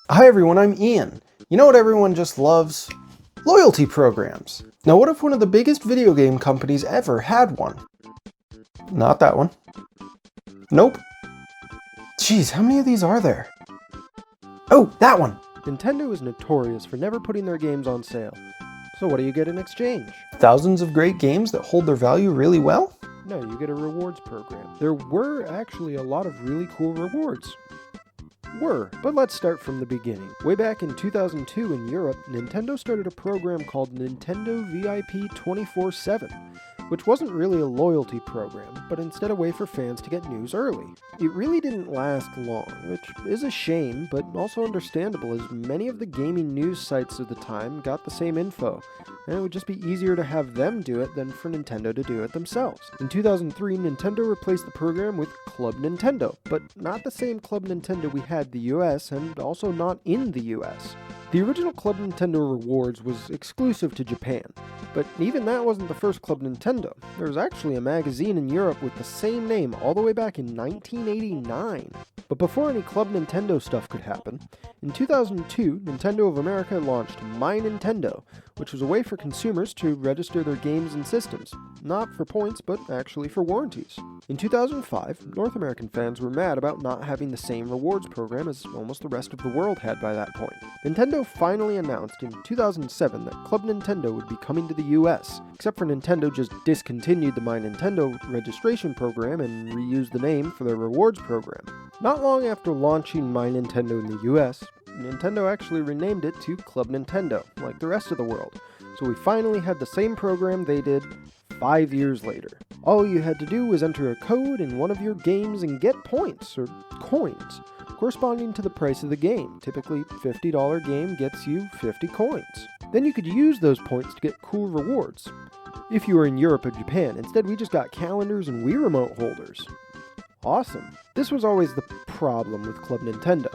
Hi everyone, I'm Ian. You know what everyone just loves? Loyalty programs. Now what if one of the biggest video game companies ever had one? Not that one. Nope. Jeez, how many of these are there? Oh, that one! Nintendo is notorious for never putting their games on sale. So what do you get in exchange? Thousands of great games that hold their value really well? No, you get a rewards program. There were actually a lot of really cool rewards. But let's start from the beginning. Way back in 2002 in Europe, Nintendo started a program called Nintendo VIP 24/7, which wasn't really a loyalty program, but instead a way for fans to get news early. It really didn't last long, which is a shame, but also understandable as many of the gaming news sites of the time got the same info, and it would just be easier to have them do it than for Nintendo to do it themselves. In 2003, Nintendo replaced the program with Club Nintendo, but not the same Club Nintendo we had the US, and also not in the US. The original Club Nintendo Rewards was exclusive to Japan, but even that wasn't the first Club Nintendo. There was actually a magazine in Europe with the same name all the way back in 1989. But before any Club Nintendo stuff could happen, in 2002, Nintendo of America launched My Nintendo, which was a way for consumers to register their games and systems, not for points, but actually for warranties. In 2005, North American fans were mad about not having the same rewards program as almost the rest of the world had by that point. Nintendo finally announced in 2007 that Club Nintendo would be coming to the US, except for Nintendo just discontinued the My Nintendo registration program and reused the name for their rewards program. Not long after launching My Nintendo in the US, Nintendo actually renamed it to Club Nintendo, like the rest of the world, so we finally had the same program they did 5 years later. All you had to do was enter a code in one of your games and get points, or coins, corresponding to the price of the game. Typically, $50 game gets you 50 coins. Then you could use those points to get cool rewards. If you were in Europe or Japan, instead we just got calendars and Wii Remote holders. Awesome. This was always the problem with Club Nintendo.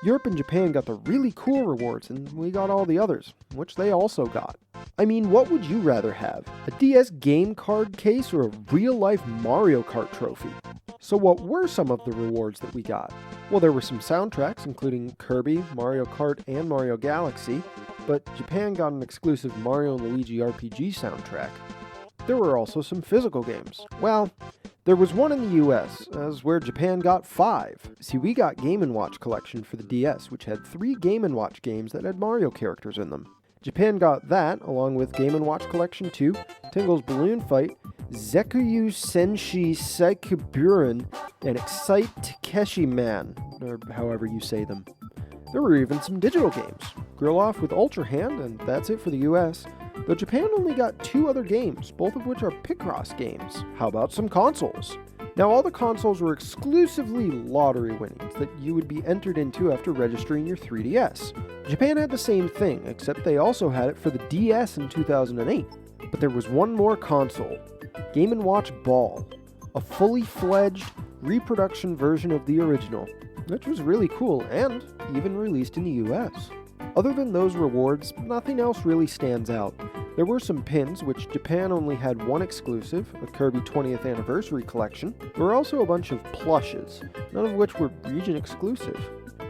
Europe and Japan got the really cool rewards, and we got all the others, which they also got. I mean, what would you rather have? A DS game card case or a real-life Mario Kart trophy? So what were some of the rewards that we got? Well, there were some soundtracks, including Kirby, Mario Kart, and Mario Galaxy, but Japan got an exclusive Mario & Luigi RPG soundtrack. There were also some physical games. Well, there was one in the US, as where Japan got 5. See, we got Game & Watch Collection for the DS, which had 3 Game & Watch games that had Mario characters in them. Japan got that, along with Game & Watch Collection 2, Tingle's Balloon Fight, Zekuyu Senshi Saikuburan, and Excite Takeshi Man, or however you say them. There were even some digital games. Grill Off with Ultra Hand, and that's it for the US. Though Japan only got 2 other games, both of which are Picross games. How about some consoles? Now all the consoles were exclusively lottery winnings that you would be entered into after registering your 3DS. Japan had the same thing, except they also had it for the DS in 2008. But there was one more console, Game & Watch Ball, a fully fledged reproduction version of the original, which was really cool and even released in the US. Other than those rewards, nothing else really stands out. There were some pins, which Japan only had one exclusive, a Kirby 20th Anniversary Collection. There were also a bunch of plushes, none of which were region exclusive.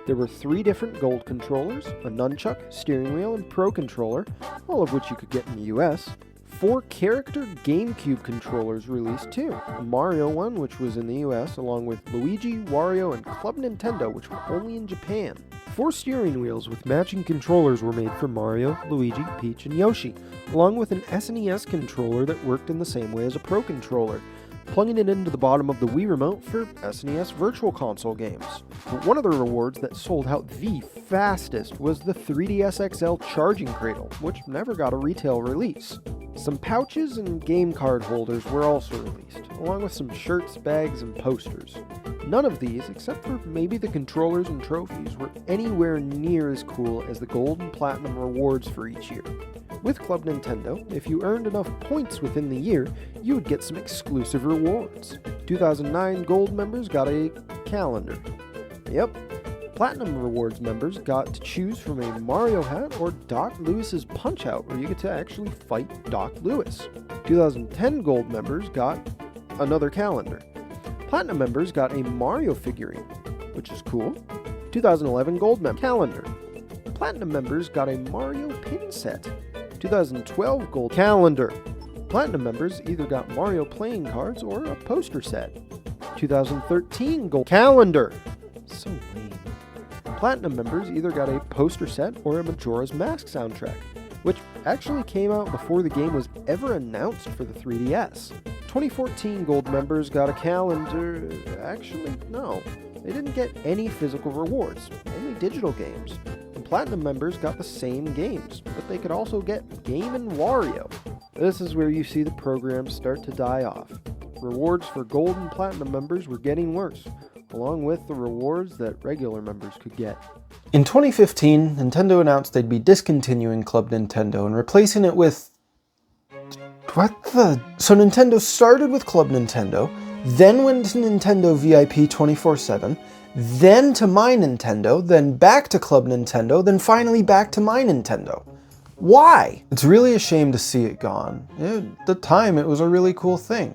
There were 3 different gold controllers, a nunchuck, steering wheel, and Pro Controller, all of which you could get in the US. 4 character GameCube controllers released too. A Mario one, which was in the US, along with Luigi, Wario, and Club Nintendo, which were only in Japan. 4 steering wheels with matching controllers were made for Mario, Luigi, Peach, and Yoshi, along with an SNES controller that worked in the same way as a Pro Controller, plugging it into the bottom of the Wii Remote for SNES Virtual Console games. But one of the rewards that sold out the fastest was the 3DS XL charging cradle, which never got a retail release. Some pouches and game card holders were also released, along with some shirts, bags, and posters. None of these, except for maybe the controllers and trophies, were anywhere near as cool as the gold and platinum rewards for each year. With Club Nintendo, if you earned enough points within the year, you would get some exclusive rewards. 2009 Gold members got a calendar. Yep. Platinum Rewards members got to choose from a Mario hat or Doc Lewis's Punch-Out, where you get to actually fight Doc Lewis. 2010 Gold members got another calendar. Platinum members got a Mario figurine, which is cool. 2011 Gold calendar. Platinum members got a Mario pin set. 2012 Gold Calendar. Platinum members either got Mario playing cards or a poster set. 2013 Gold Calendar. So lame. Platinum members either got a poster set or a Majora's Mask soundtrack, which actually came out before the game was ever announced for the 3DS. 2014 Gold members got a calendar. Actually, no. They didn't get any physical rewards, only digital games. And Platinum members got the same games, but they could also get Game & Wario. This is where you see the program start to die off. Rewards for Gold and Platinum members were getting worse, along with the rewards that regular members could get. In 2015, Nintendo announced they'd be discontinuing Club Nintendo and replacing it with... So Nintendo started with Club Nintendo, then went to Nintendo VIP 24/7, then to My Nintendo, then back to Club Nintendo, then finally back to My Nintendo. Why? It's really a shame to see it gone. At the time, it was a really cool thing.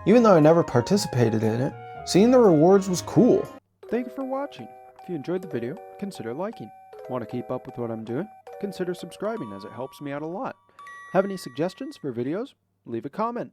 Even though I never participated in it, seeing the rewards was cool. Thank you for watching. If you enjoyed the video, consider liking. Want to keep up with what I'm doing? Consider subscribing as it helps me out a lot. Have any suggestions for videos? Leave a comment.